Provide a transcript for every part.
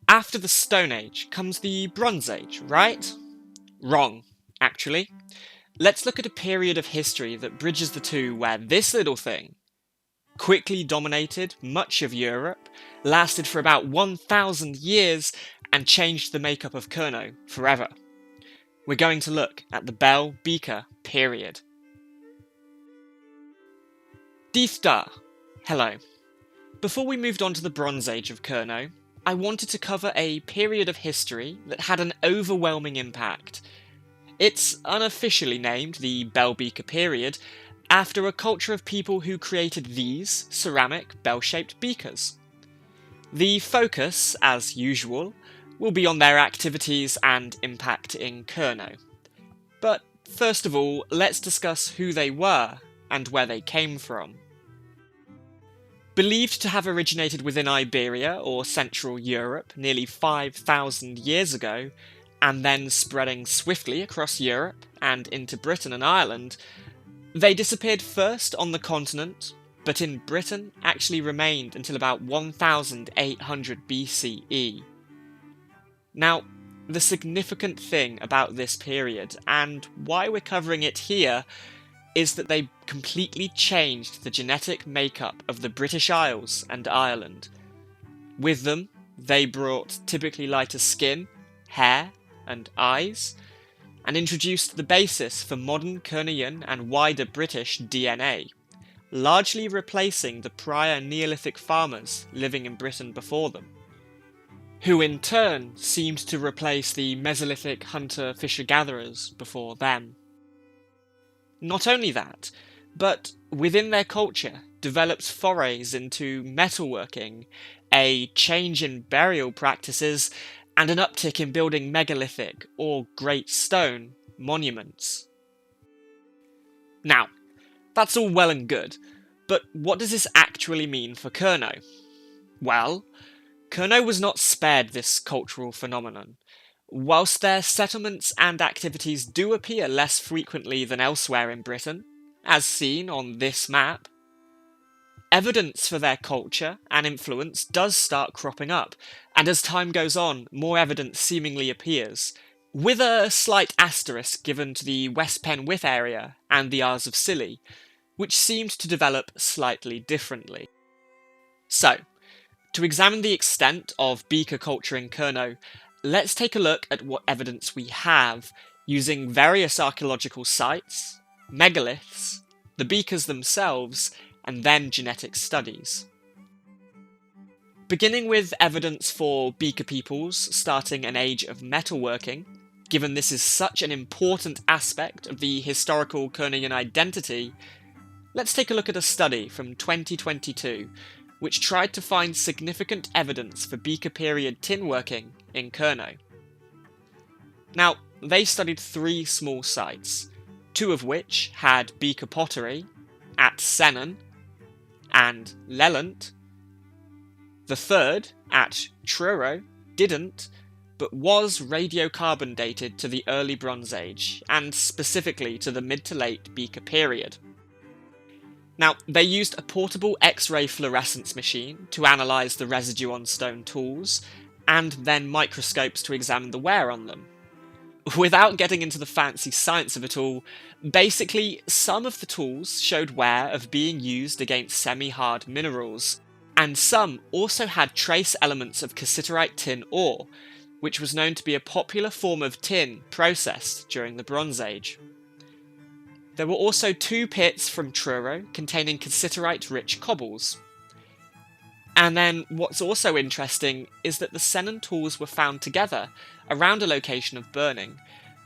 After the Stone Age comes the Bronze Age, right? Wrong, actually. Let's look at a period of history that bridges the two where this little thing quickly dominated much of Europe, lasted for about 1,000 years, and changed the makeup of Kernow forever. We're going to look at the Beaker period. Dydh. Hello. Before we moved on to the Bronze Age of Kernow, I wanted to cover a period of history that had an overwhelming impact. It's unofficially named the Beaker period, after a culture of people who created these ceramic bell-shaped beakers. The focus, as usual, will be on their activities and impact in Kernow. But first of all, let's discuss who they were and where they came from. Believed to have originated within Iberia or Central Europe nearly 5,000 years ago, and then spreading swiftly across Europe and into Britain and Ireland, they disappeared first on the continent, but in Britain actually remained until about 1800 BCE. Now, the significant thing about this period, and why we're covering it here, is that they completely changed the genetic makeup of the British Isles and Ireland. With them, they brought typically lighter skin, hair, and eyes, and introduced the basis for modern Kernowian and wider British DNA, largely replacing the prior Neolithic farmers living in Britain before them, who in turn seemed to replace the Mesolithic hunter-fisher-gatherers before them. Not only that, but within their culture developed forays into metalworking, a change in burial practices, and an uptick in building megalithic or great stone monuments. Now, that's all well and good, but what does this actually mean for Kernow? Well, Kernow was not spared this cultural phenomenon. Whilst their settlements and activities do appear less frequently than elsewhere in Britain, as seen on this map, evidence for their culture and influence does start cropping up, and as time goes on, more evidence seemingly appears, with a slight asterisk given to the West Penwith area and the Isles of Scilly, which seemed to develop slightly differently. So, to examine the extent of beaker culture in Kernow, let's take a look at what evidence we have, using various archaeological sites, megaliths, the beakers themselves, and then genetic studies. Beginning with evidence for beaker peoples starting an age of metalworking, given this is such an important aspect of the historical Kernowian identity, let's take a look at a study from 2022 which tried to find significant evidence for beaker period tin working in Kernow. Now, they studied 3 small sites, 2 of which had Beaker Pottery at Sennen and Lelant. The third, at Truro, didn't, but was radiocarbon dated to the early Bronze Age, and specifically to the mid to late Beaker period. Now, they used a portable X-ray fluorescence machine to analyse the residue on stone tools, and then microscopes to examine the wear on them. Without getting into the fancy science of it all, basically, some of the tools showed wear of being used against semi-hard minerals, and some also had trace elements of cassiterite tin ore, which was known to be a popular form of tin processed during the Bronze Age. There were also 2 pits from Truro containing cassiterite-rich cobbles. And then what's also interesting is that the Sennen tools were found together around a location of burning,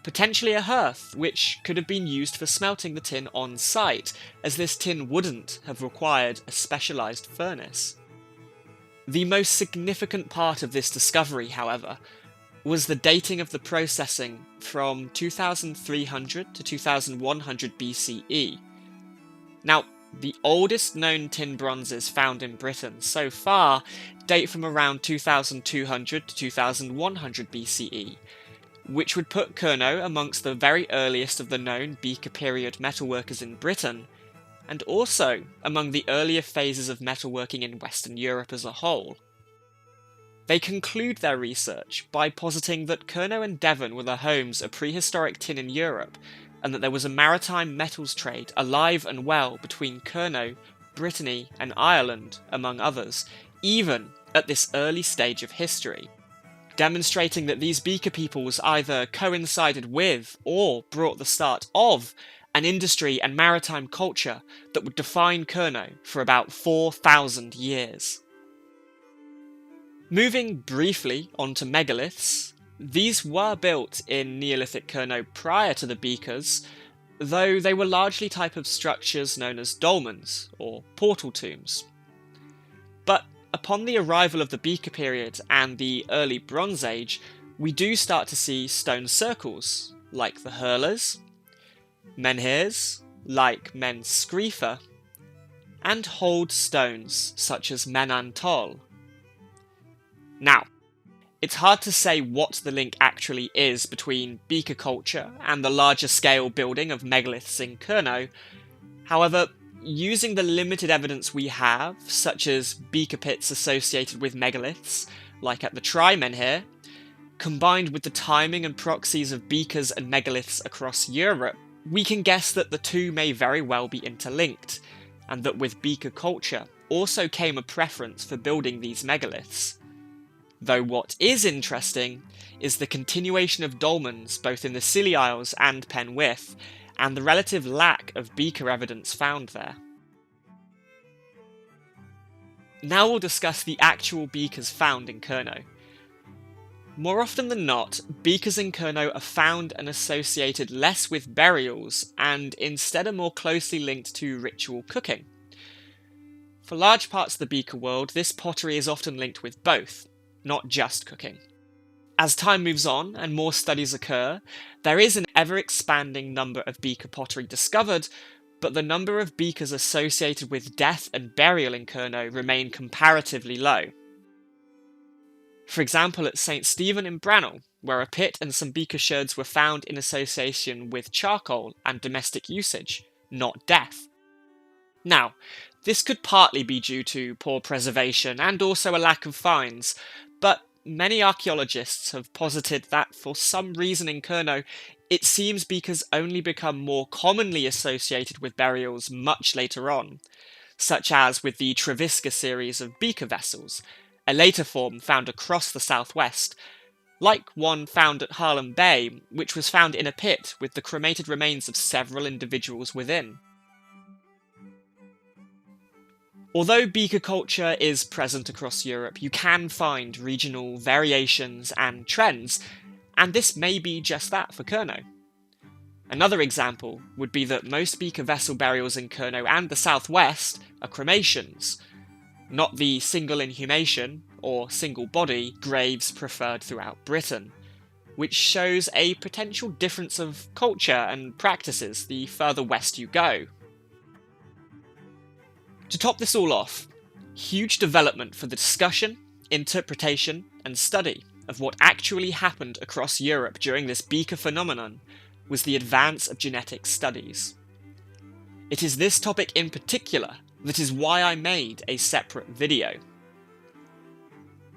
potentially a hearth which could have been used for smelting the tin on site, as this tin wouldn't have required a specialised furnace. The most significant part of this discovery, however, was the dating of the processing from 2300 to 2100 BCE. Now, the oldest known tin bronzes found in Britain so far date from around 2200 to 2100 BCE, which would put Kernow amongst the very earliest of the known beaker period metalworkers in Britain, and also among the earlier phases of metalworking in Western Europe as a whole. They conclude their research by positing that Kernow and Devon were the homes of prehistoric tin in Europe, and that there was a maritime metals trade alive and well between Kernow, Brittany, and Ireland, among others, even at this early stage of history, demonstrating that these beaker peoples either coincided with or brought the start of an industry and maritime culture that would define Kernow for about 4,000 years. Moving briefly onto megaliths, these were built in Neolithic Kernow prior to the beakers, though they were largely type of structures known as dolmens, or portal tombs. But upon the arrival of the Beaker period and the early Bronze Age, we do start to see stone circles, like the hurlers, menhirs, like men screefer, and hold stones, such as menan tol. Now, it's hard to say what the link actually is between beaker culture and the larger scale building of megaliths in Kernow. However, using the limited evidence we have, such as beaker pits associated with megaliths, like at the Tri-menhir, combined with the timing and proxies of beakers and megaliths across Europe, we can guess that the two may very well be interlinked, and that with beaker culture also came a preference for building these megaliths. Though what is interesting is the continuation of dolmens both in the Scilly Isles and Penwith, and the relative lack of beaker evidence found there. Now we'll discuss the actual beakers found in Kernow. More often than not, beakers in Kernow are found and associated less with burials, and instead are more closely linked to ritual cooking. For large parts of the beaker world, this pottery is often linked with both, not just cooking. As time moves on and more studies occur, there is an ever-expanding number of beaker pottery discovered, but the number of beakers associated with death and burial in Kernow remain comparatively low. For example, at St. Stephen in Breow, where a pit and some beaker sherds were found in association with charcoal and domestic usage, not death. Now, this could partly be due to poor preservation and also a lack of finds, but many archaeologists have posited that for some reason in Kernow, it seems beakers only become more commonly associated with burials much later on, such as with the Treviska series of beaker vessels, a later form found across the southwest, like one found at Harlem Bay, which was found in a pit with the cremated remains of several individuals within. Although beaker culture is present across Europe, you can find regional variations and trends, and this may be just that for Kernow. Another example would be that most beaker vessel burials in Kernow and the southwest are cremations, not the single inhumation or single body graves preferred throughout Britain, which shows a potential difference of culture and practices the further west you go. To top this all off, huge development for the discussion, interpretation, and study of what actually happened across Europe during this beaker phenomenon was the advance of genetic studies. It is this topic in particular that is why I made a separate video.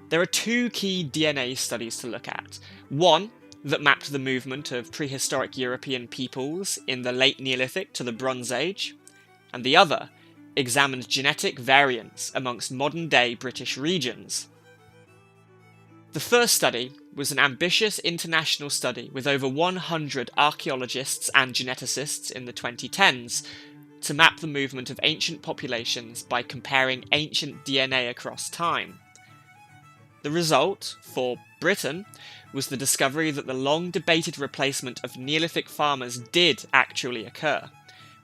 There are two key DNA studies to look at. One that mapped the movement of prehistoric European peoples in the late Neolithic to the Bronze Age, and the other examined genetic variants amongst modern-day British regions. The first study was an ambitious international study with over 100 archaeologists and geneticists in the 2010s to map the movement of ancient populations by comparing ancient DNA across time. The result, for Britain, was the discovery that the long-debated replacement of Neolithic farmers did actually occur,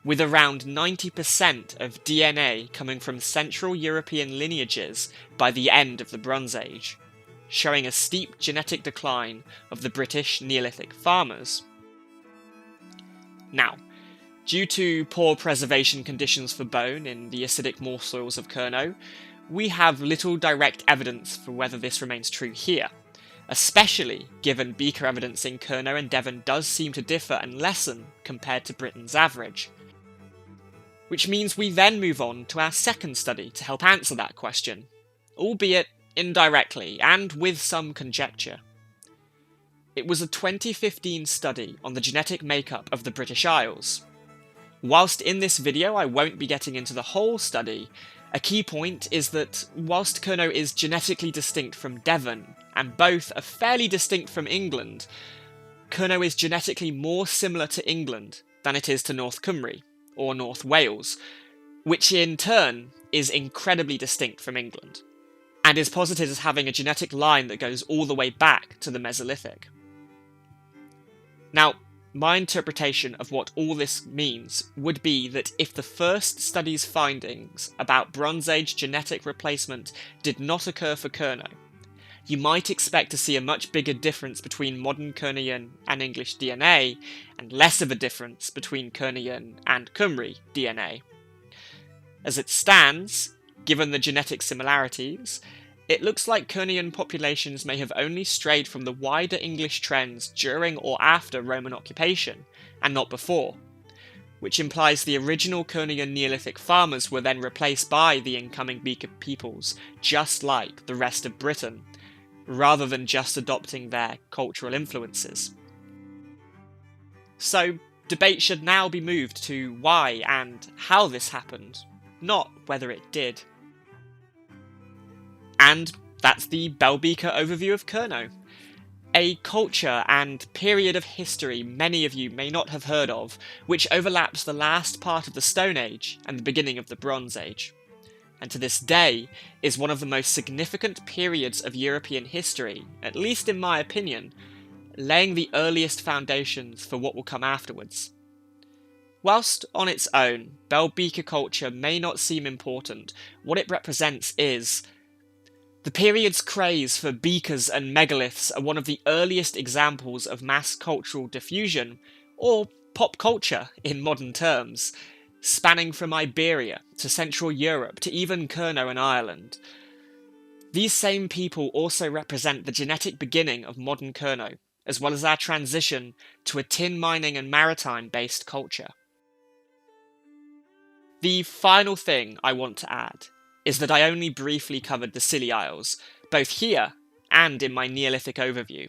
with around 90% of DNA coming from Central European lineages by the end of the Bronze Age, showing a steep genetic decline of the British Neolithic farmers. Now, due to poor preservation conditions for bone in the acidic moorsoils of Kernow, we have little direct evidence for whether this remains true here, especially given beaker evidence in Kernow and Devon does seem to differ and lessen compared to Britain's average. Which means we then move on to our second study to help answer that question, albeit indirectly, and with some conjecture. It was a 2015 study on the genetic makeup of the British Isles. Whilst in this video I won't be getting into the whole study, a key point is that whilst Kernow is genetically distinct from Devon, and both are fairly distinct from England, Kernow is genetically more similar to England than it is to North Cymru, or North Wales, which in turn is incredibly distinct from England, and is posited as having a genetic line that goes all the way back to the Mesolithic. Now, my interpretation of what all this means would be that if the first study's findings about Bronze Age genetic replacement did not occur for Kernow, you might expect to see a much bigger difference between modern Kernowyan and English DNA, and less of a difference between Kernowyan and Cymru DNA. As it stands, given the genetic similarities, it looks like Kernowyan populations may have only strayed from the wider English trends during or after Roman occupation, and not before, which implies the original Kernowyan Neolithic farmers were then replaced by the incoming Beaker peoples, just like the rest of Britain, rather than just adopting their cultural influences. So, debate should now be moved to why and how this happened, not whether it did. And that's the Bell Beaker overview of Kernow. A culture and period of history many of you may not have heard of, which overlaps the last part of the Stone Age and the beginning of the Bronze Age, and to this day is one of the most significant periods of European history, at least in my opinion, laying the earliest foundations for what will come afterwards. Whilst on its own, Bell Beaker culture may not seem important, what it represents is the period's craze for beakers and megaliths are one of the earliest examples of mass cultural diffusion, or pop culture in modern terms, spanning from Iberia to Central Europe to even Kernow and Ireland. These same people also represent the genetic beginning of modern Kernow, as well as our transition to a tin mining and maritime-based culture. The final thing I want to add is that I only briefly covered the Scilly Isles, both here and in my Neolithic overview.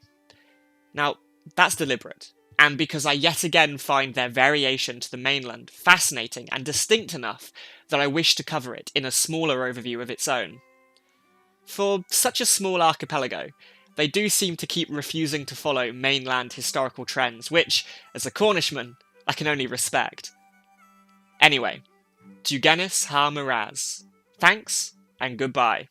Now, that's deliberate, and because I yet again find their variation to the mainland fascinating and distinct enough that I wish to cover it in a smaller overview of its own. For such a small archipelago, they do seem to keep refusing to follow mainland historical trends, which, as a Cornishman, I can only respect. Anyway, Dugenis ha Miraz. Thanks, and goodbye.